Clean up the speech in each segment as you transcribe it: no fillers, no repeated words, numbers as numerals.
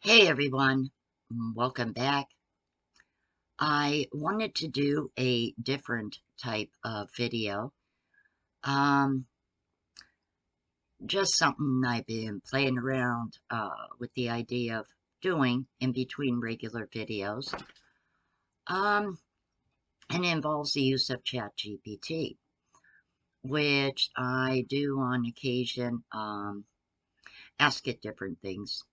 Hey everyone, welcome back. I wanted to do a different type of video. Um, just something I've been playing around with the idea of doing in between regular videos. Um, and it involves the use of ChatGPT, which I do on occasion ask it different things.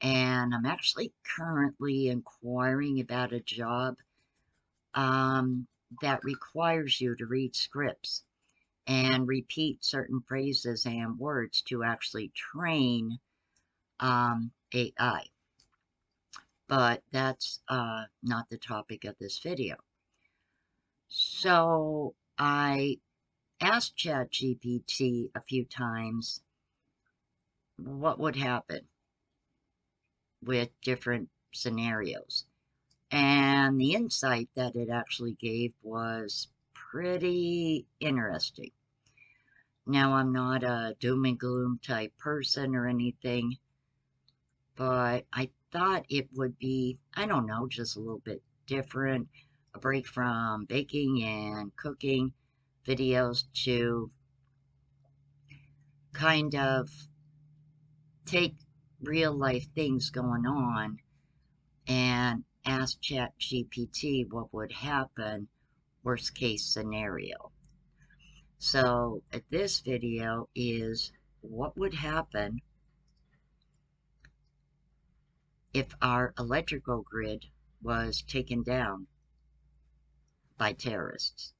And I'm actually currently inquiring about a job um, that requires you to read scripts and repeat certain phrases and words to actually train AI. But that's not the topic of this video. So I asked ChatGPT a few times what would happen with different scenarios. And the insight that it actually gave was pretty interesting. Now, I'm not a doom and gloom type person or anything, but I thought it would be, I don't know, just a little bit different, a break from baking and cooking videos to kind of take real life things going on and ask ChatGPT what would happen, worst case scenario. So this video is what would happen if our electrical grid was taken down by terrorists.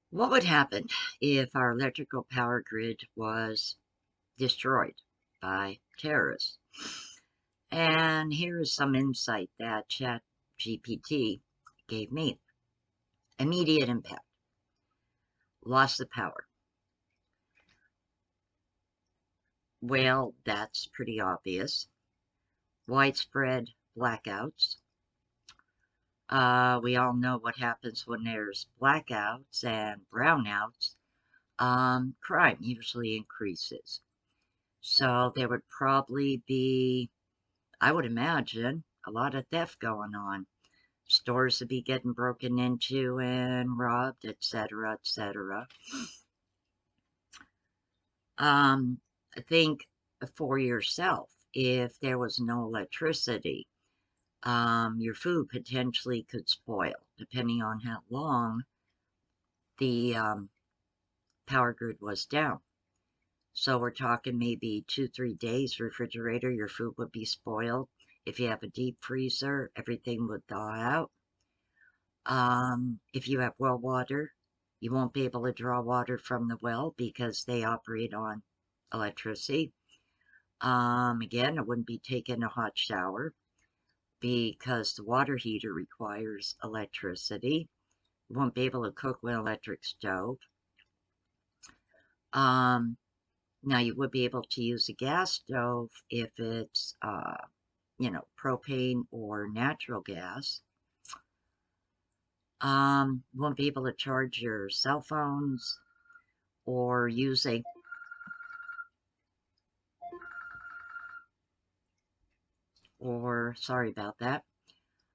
What would happen if our electrical power grid was destroyed by terrorists? And here is some insight that ChatGPT gave me. Immediate impact. Loss of power. Well, that's pretty obvious. Widespread blackouts. We all know what happens when there's blackouts and brownouts. Crime usually increases. So there would probably be, I would imagine, a lot of theft going on. Stores would be getting broken into and robbed, etc., etc. I think for yourself, if there was no electricity, your food potentially could spoil, depending on how long the power grid was down. So we're talking maybe 2-3 days refrigerator, your food would be spoiled. If you have a deep freezer, everything would thaw out. If you have well water, you won't be able to draw water from the well because they operate on electricity. Again, I wouldn't be taking a hot shower because the water heater requires electricity. You won't be able to cook with an electric stove. Now you would be able to use a gas stove if it's, propane or natural gas. Won't be able to charge your cell phones or use a sorry about that.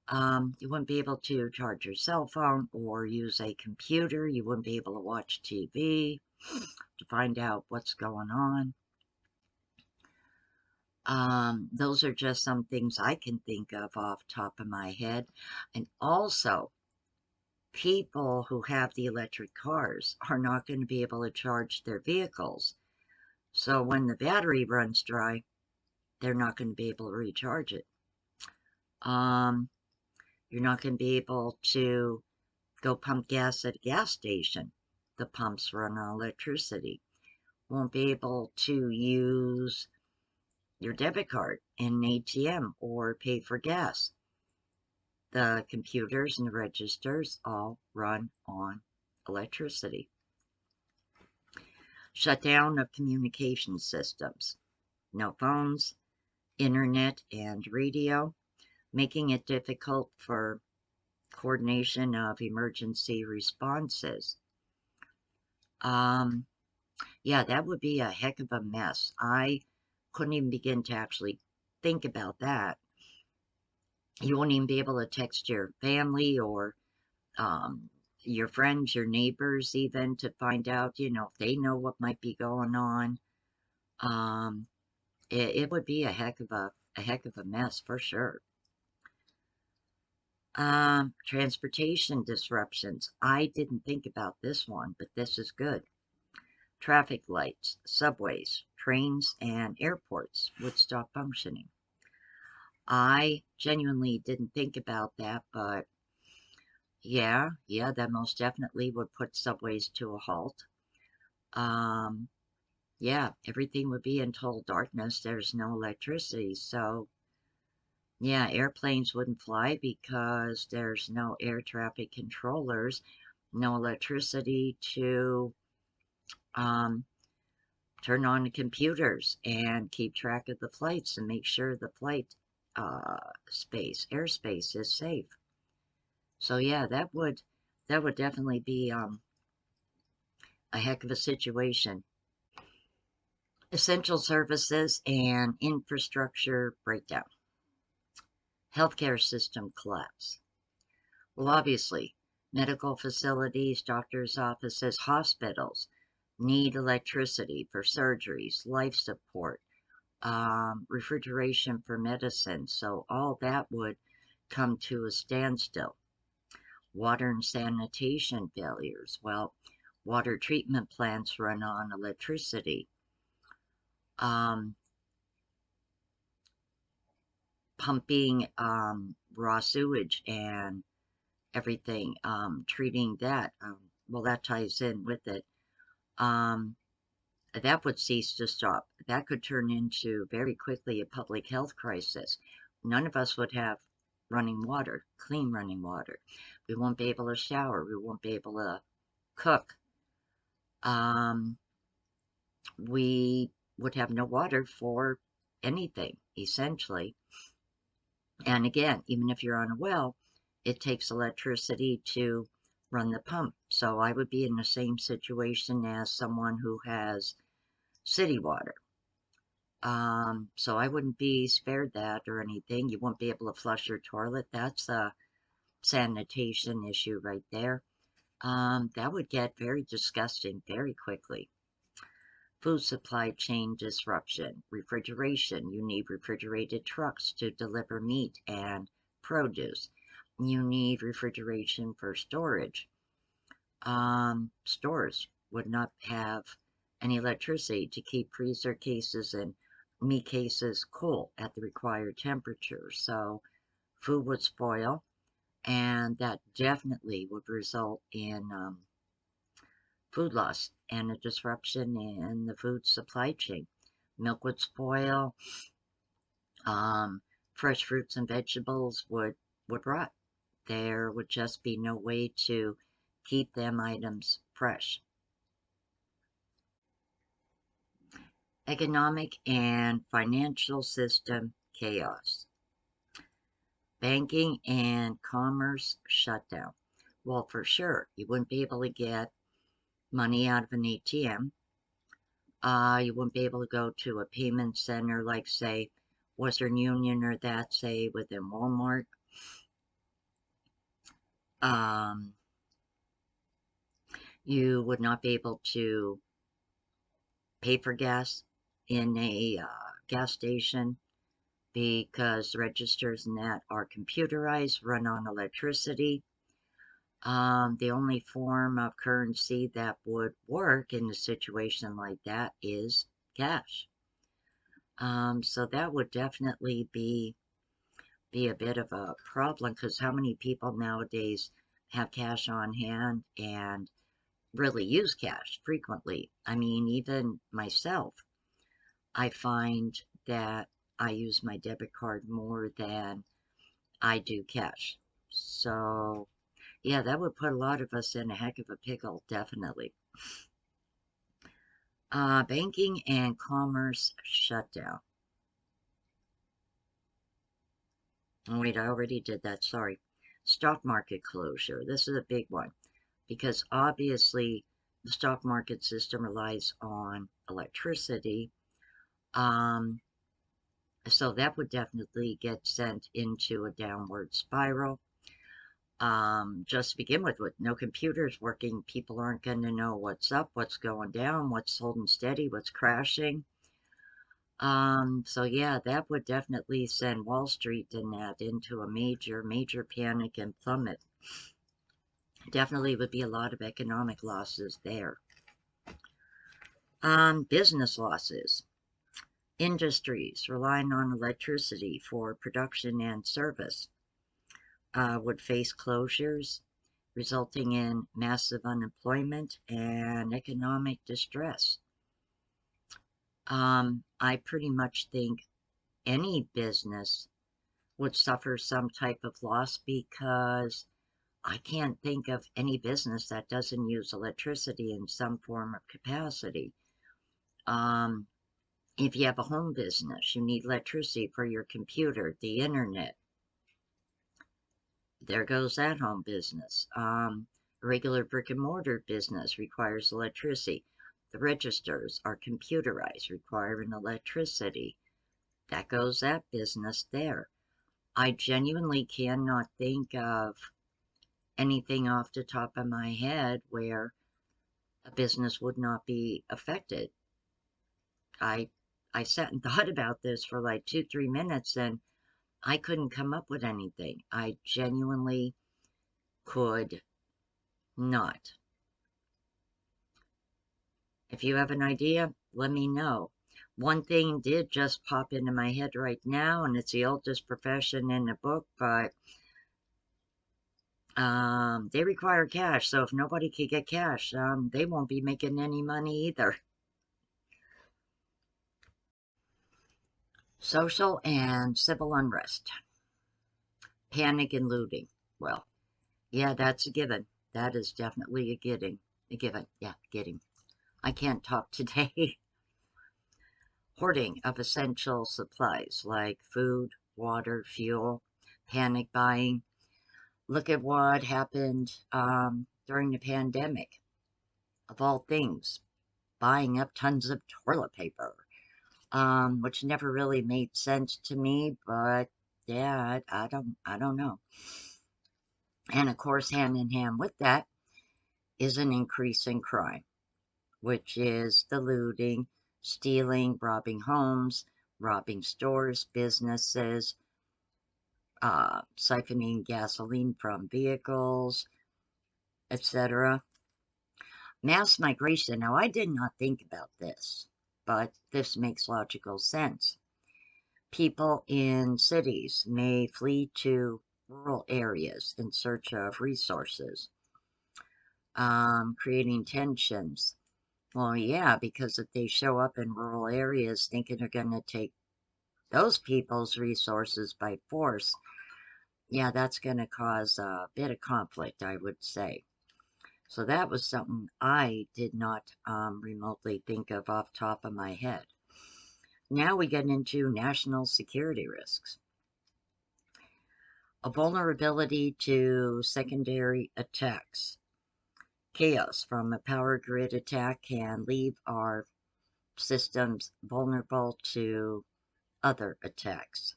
You wouldn't be able to charge your cell phone or use a computer. You wouldn't be able to watch TV to find out what's going on. Those are just some things I can think of off top of my head. And also, people who have the electric cars are not going to be able to charge their vehicles. So when the battery runs dry, they're not going to be able to recharge it. You're not going to be able to go pump gas at a gas station. The pumps run on electricity. Won't be able to use your debit card in an ATM or pay for gas. The computers and the registers all run on electricity. Shutdown of communication systems. No phones, internet, and radio, making it difficult for coordination of emergency responses. Yeah, that would be a heck of a mess. I couldn't even begin to actually think about that. You won't even be able to text your family or your friends, your neighbors, even to find out, you know, if they know what might be going on. Um, it would be a heck of a mess for sure. Transportation disruptions. I didn't think about this one, but this is good. Traffic lights, subways, trains, and airports would stop functioning. I genuinely didn't think about that, but yeah, that most definitely would put subways to a halt. Um, yeah, everything would be in total darkness. There's no electricity. So, yeah, airplanes wouldn't fly because there's no air traffic controllers, no electricity to um, turn on the computers and keep track of the flights and make sure the flight airspace is safe. So yeah, that would definitely be a heck of a situation. Essential services and infrastructure breakdown. Healthcare system collapse. Well, obviously, medical facilities, doctors' offices, hospitals need electricity for surgeries, life support, refrigeration for medicine. So all that would come to a standstill. Water and sanitation failures. Well, water treatment plants run on electricity. Um, Pumping raw sewage and everything, treating that. Well, that ties in with it. Um, that would cease to stop. That could turn into very quickly a public health crisis. None of us would have running water, clean running water. We won't be able to shower. We won't be able to cook. Um, we would have no water for anything, essentially. And again, even if you're on a well, it takes electricity to run the pump. So I would be in the same situation as someone who has city water. So I wouldn't be spared that or anything. You won't be able to flush your toilet. That's a sanitation issue right there. That would get very disgusting very quickly. Food supply chain disruption, refrigeration. You need refrigerated trucks to deliver meat and produce. You need refrigeration for storage. Stores would not have any electricity to keep freezer cases and meat cases cool at the required temperature. So food would spoil, and that definitely would result in food loss and a disruption in the food supply chain. Milk would spoil. Um, Fresh fruits and vegetables would rot. There would just be no way to keep them items fresh. Economic and financial system chaos. Banking and commerce shutdown. Well, for sure, you wouldn't be able to get money out of an ATM. You wouldn't be able to go to a payment center like, say, Western Union or that, say, within Walmart. Um, you would not be able to pay for gas in a gas station because the registers and that are computerized, run on electricity. The only form of currency that would work in a situation like that is cash. So that would definitely be a bit of a problem because how many people nowadays have cash on hand and really use cash frequently? I mean, even myself, I find that I use my debit card more than I do cash. So, yeah, that would put a lot of us in a heck of a pickle, definitely. Banking and commerce shutdown. Oh, wait, I already did that, sorry. Stock market closure. This is a big one because obviously the stock market system relies on electricity. So that would definitely get sent into a downward spiral. Just to begin with no computers working, people aren't going to know what's up, what's going down, what's holding steady, what's crashing. So yeah, that would definitely send Wall Street and that into a major panic and plummet. Definitely would be a lot of economic losses there. Business losses. Industries relying on electricity for production and service would face closures, resulting in massive unemployment and economic distress. I pretty much think any business would suffer some type of loss because I can't think of any business that doesn't use electricity in some form of capacity. Um, if you have a home business, you need electricity for your computer, the internet. There goes that home business. A regular brick and mortar business requires electricity. The registers are computerized, requiring electricity. That goes that business there. I genuinely cannot think of anything off the top of my head where a business would not be affected. I I sat and thought about this for like 2, 3 minutes and I couldn't come up with anything. I genuinely could not. If you have an idea, let me know. One thing did just pop into my head right now, and it's the oldest profession in the book, but they require cash. So if nobody can get cash, they won't be making any money either. Social and civil unrest, panic and looting. Well, yeah, that's a given. That is definitely a given. A given. Yeah, getting. I can't talk today. Hoarding of essential supplies like food, water, fuel, panic buying. Look at what happened during the pandemic. Of all things, buying up tons of toilet paper, which never really made sense to me. But yeah, I don't know. And of course, hand in hand with that is an increase in crime, which is the looting, stealing, robbing homes, robbing stores, businesses, siphoning gasoline from vehicles, etc. Mass migration. Now, I did not think about this, but this makes logical sense. People in cities may flee to rural areas in search of resources, creating tensions. Well, yeah, because if they show up in rural areas thinking they're going to take those people's resources by force, yeah, that's going to cause a bit of conflict, I would say. So that was something I did not remotely think of off top of my head. Now we get into national security risks. A vulnerability to secondary attacks. Chaos from a power grid attack can leave our systems vulnerable to other attacks.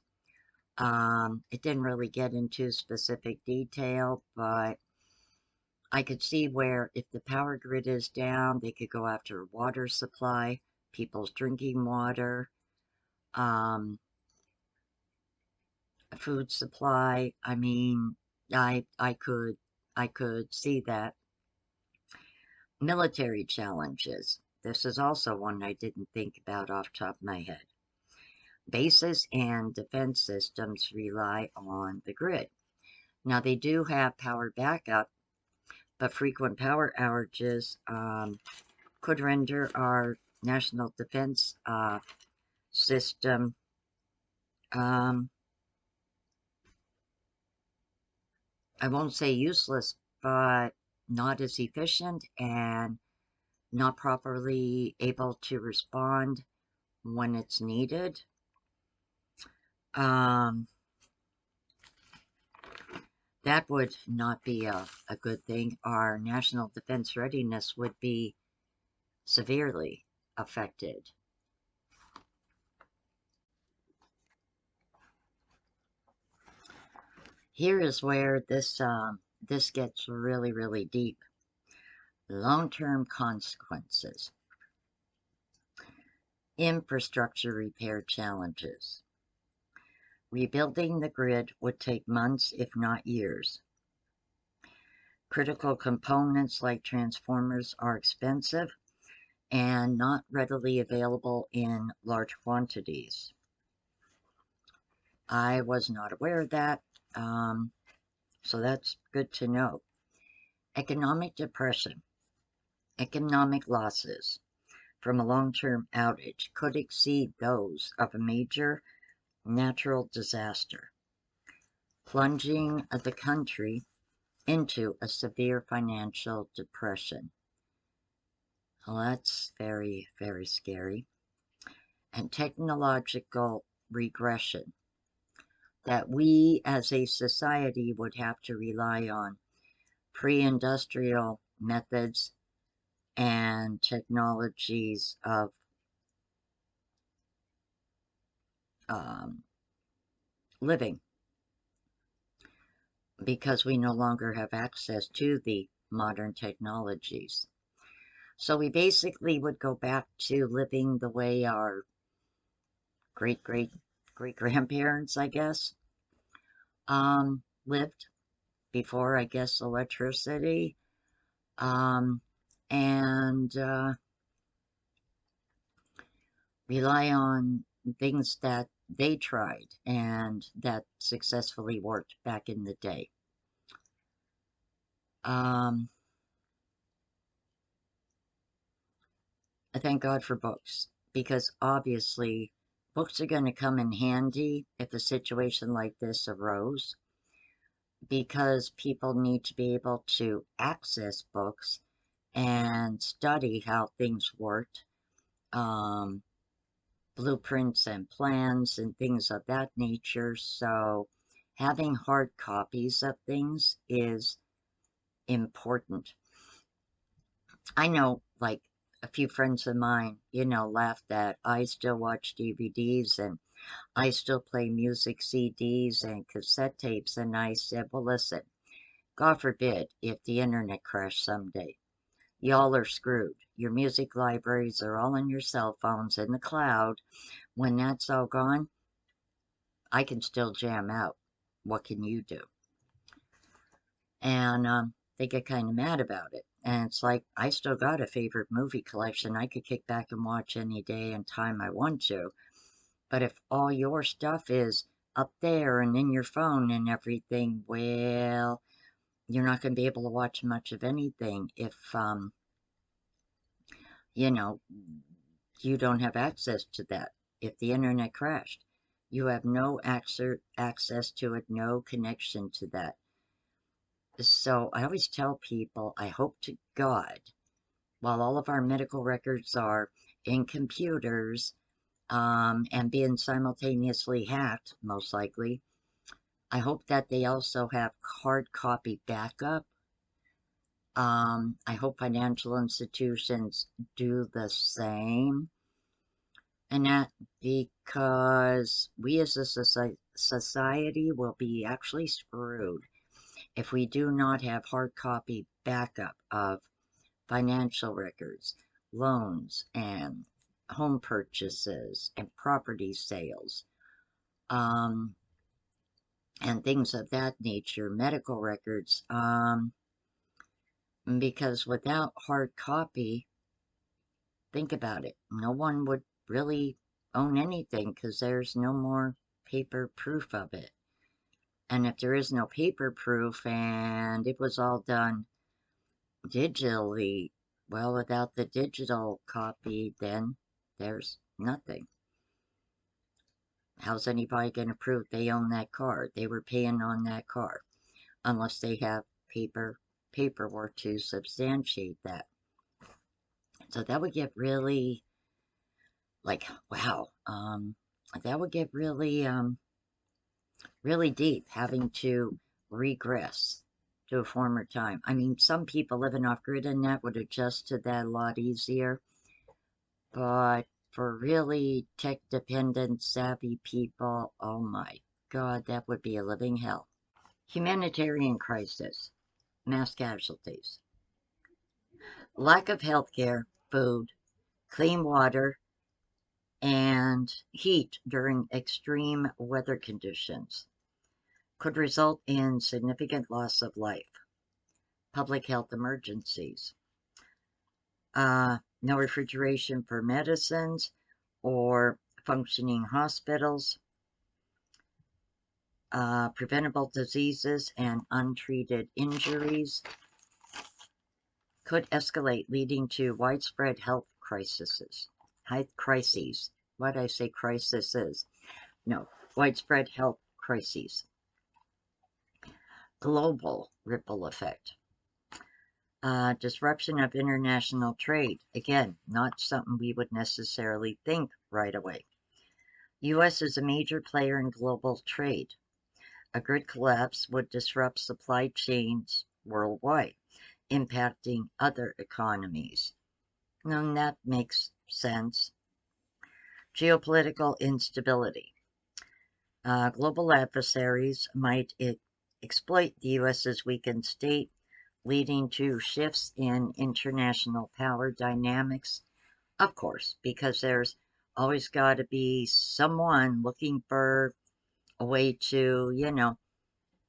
It didn't really get into specific detail, but I could see where if the power grid is down, they could go after water supply, people's drinking water, um, food supply. I mean, I could see that. Military challenges. This is also one I didn't think about off the top of my head. Bases and defense systems rely on the grid. Now they do have power backup, but frequent power outages could render our national defense system um, I won't say useless, but not as efficient and not properly able to respond when it's needed. Um, that would not be a good thing. Our national defense readiness would be severely affected. Here is where this gets really, really deep. Long-term consequences. Infrastructure repair challenges. Rebuilding the grid would take months, if not years. Critical components like transformers are expensive and not readily available in large quantities. I was not aware of that, so that's good to know. Economic depression. Economic losses from a long-term outage could exceed those of a major natural disaster, plunging the country into a severe financial depression. Well, that's very, very scary. And technological regression, that we as a society would have to rely on pre-industrial methods and technologies of living, because we no longer have access to the modern technologies. So we basically would go back to living the way our great grandparents, I guess, lived before, I guess, electricity, um, and rely on things that they tried and that successfully worked back in the day. I thank God for books, because obviously books are going to come in handy if a situation like this arose, because people need to be able to access books and study how things worked, blueprints and plans and things of that nature. So having hard copies of things is important. I know, like, a few friends of mine, laughed that I still watch DVDs and I still play music CDs and cassette tapes. And I said, well, listen, God forbid if the internet crashed someday. Y'all are screwed. Your music libraries are all on your cell phones in the cloud. When that's all gone, I can still jam out. What can you do? And they get kind of mad about it. And it's like, I still got a favorite movie collection I could kick back and watch any day and time I want to. But if all your stuff is up there and in your phone and everything, well, you're not going to be able to watch much of anything if, you know, you don't have access to that. If the internet crashed, you have no access to it, no connection to that. So I always tell people, I hope to God, while all of our medical records are in computers, and being simultaneously hacked, most likely, I hope that they also have hard copy backup. I hope financial institutions do the same. And that because we as a society will be actually screwed if we do not have hard copy backup of financial records, loans, and home purchases, and property sales, and things of that nature, medical records, because without hard copy, think about it, no one would really own anything, because there's no more paper proof of it. And if there is no paper proof and it was all done digitally, well, without the digital copy, then there's nothing. How's anybody going to prove they own that car? They were paying on that car, unless they have paperwork to substantiate that. So that would get really, like, wow, that would get really, really deep, having to regress to a former time. I mean, some people living off grid and that would adjust to that a lot easier, but for really tech-dependent, savvy people, oh my God, that would be a living hell. Humanitarian crisis, mass casualties, lack of health care, food, clean water, and heat during extreme weather conditions could result in significant loss of life. Public health emergencies, no refrigeration for medicines or functioning hospitals, preventable diseases and untreated injuries could escalate, leading to widespread health crises. Crises. Why did I say crises? No, widespread health crises. Global ripple effect. Disruption of international trade. Again, not something we would necessarily think right away. U.S. is a major player in global trade. A grid collapse would disrupt supply chains worldwide, impacting other economies. And that makes sense. Geopolitical instability. Global adversaries might exploit the U.S.'s weakened state, leading to shifts in international power dynamics. Of course, because there's always got to be someone looking for a way to,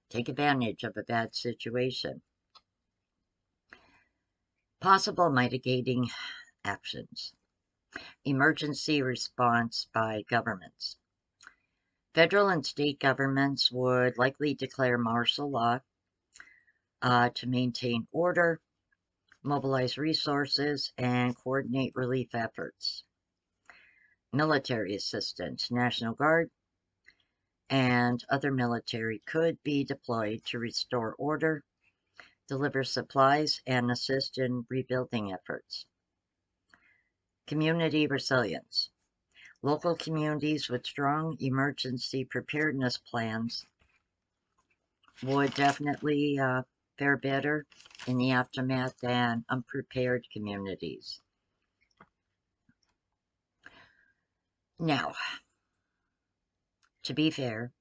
take advantage of a bad situation. Possible mitigating actions. Emergency response by governments. Federal and state governments would likely declare martial law to maintain order, mobilize resources, and coordinate relief efforts. Military assistance, National Guard, and other military could be deployed to restore order, deliver supplies, and assist in rebuilding efforts. Community resilience. Local communities with strong emergency preparedness plans would definitely fare better in the aftermath than unprepared communities. Now, to be fair,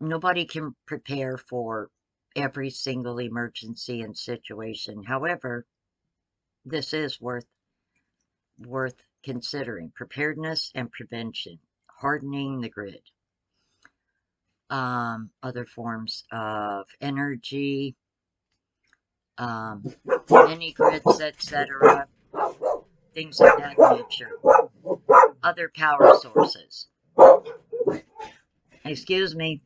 nobody can prepare for every single emergency and situation. However, this is worth considering. Preparedness and prevention, hardening the grid, other forms of energy, mini grids, etc., things of that nature. Other power sources. Excuse me.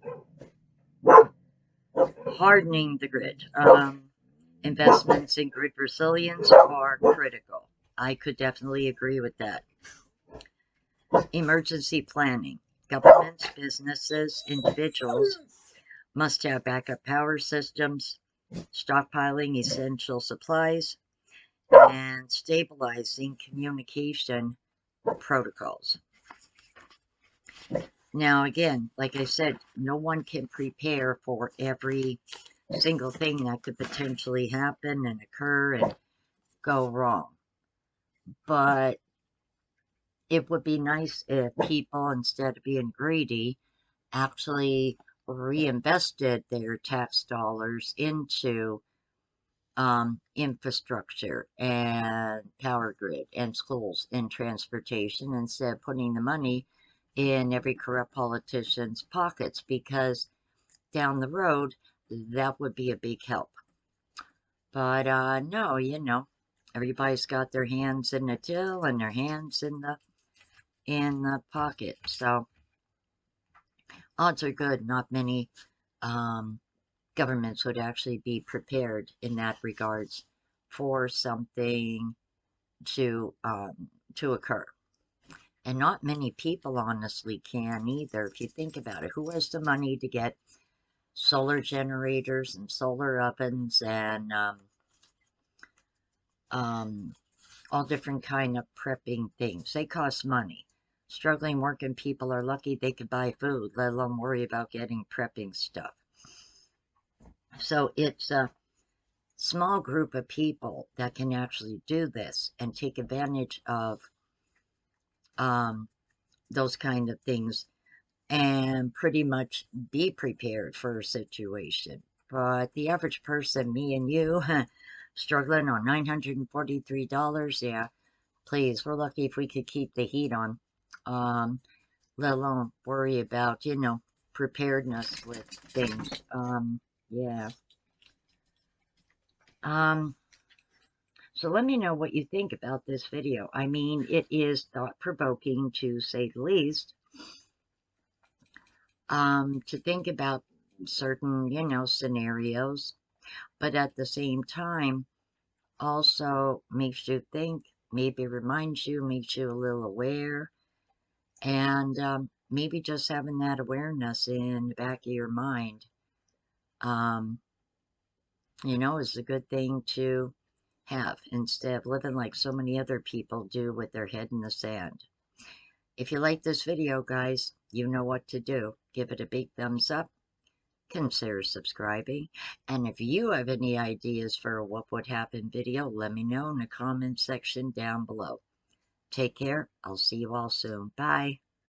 Hardening the grid. Investments in grid resilience are critical. I could definitely agree with that. Emergency planning. Governments, businesses, individuals must have backup power systems, stockpiling essential supplies, and stabilizing communication protocols. Now, again, like I said, no one can prepare for every single thing that could potentially happen and occur and go wrong. But it would be nice if people, instead of being greedy, actually reinvested their tax dollars into infrastructure and power grid and schools and transportation instead of putting the money in every corrupt politician's pockets, because down the road that would be a big help. But no, everybody's got their hands in the till and their hands in the pocket. So odds are good not many governments would actually be prepared in that regards for something to occur. And not many people honestly can either. If you think about it, who has the money to get solar generators and solar ovens and all different kind of prepping things? They cost money. Struggling working people are lucky they could buy food, let alone worry about getting prepping stuff. So it's a small group of people that can actually do this and take advantage of those kind of things and pretty much be prepared for a situation. But the average person, me and you, struggling on $943, yeah, please, we're lucky if we could keep the heat on, let alone worry about, preparedness with things. Yeah. Um, so let me know what you think about this video. I mean, it is thought-provoking to say the least. To think about certain, scenarios, but at the same time, also makes you think, maybe reminds you, makes you a little aware, and maybe just having that awareness in the back of your mind, um, is a good thing to have instead of living like so many other people do with their head in the sand. If you like this video, guys, you know what to do. Give it a big thumbs up. Consider subscribing. And if you have any ideas for a What Would Happen video, let me know in the comment section down below. Take care. I'll see you all soon. Bye.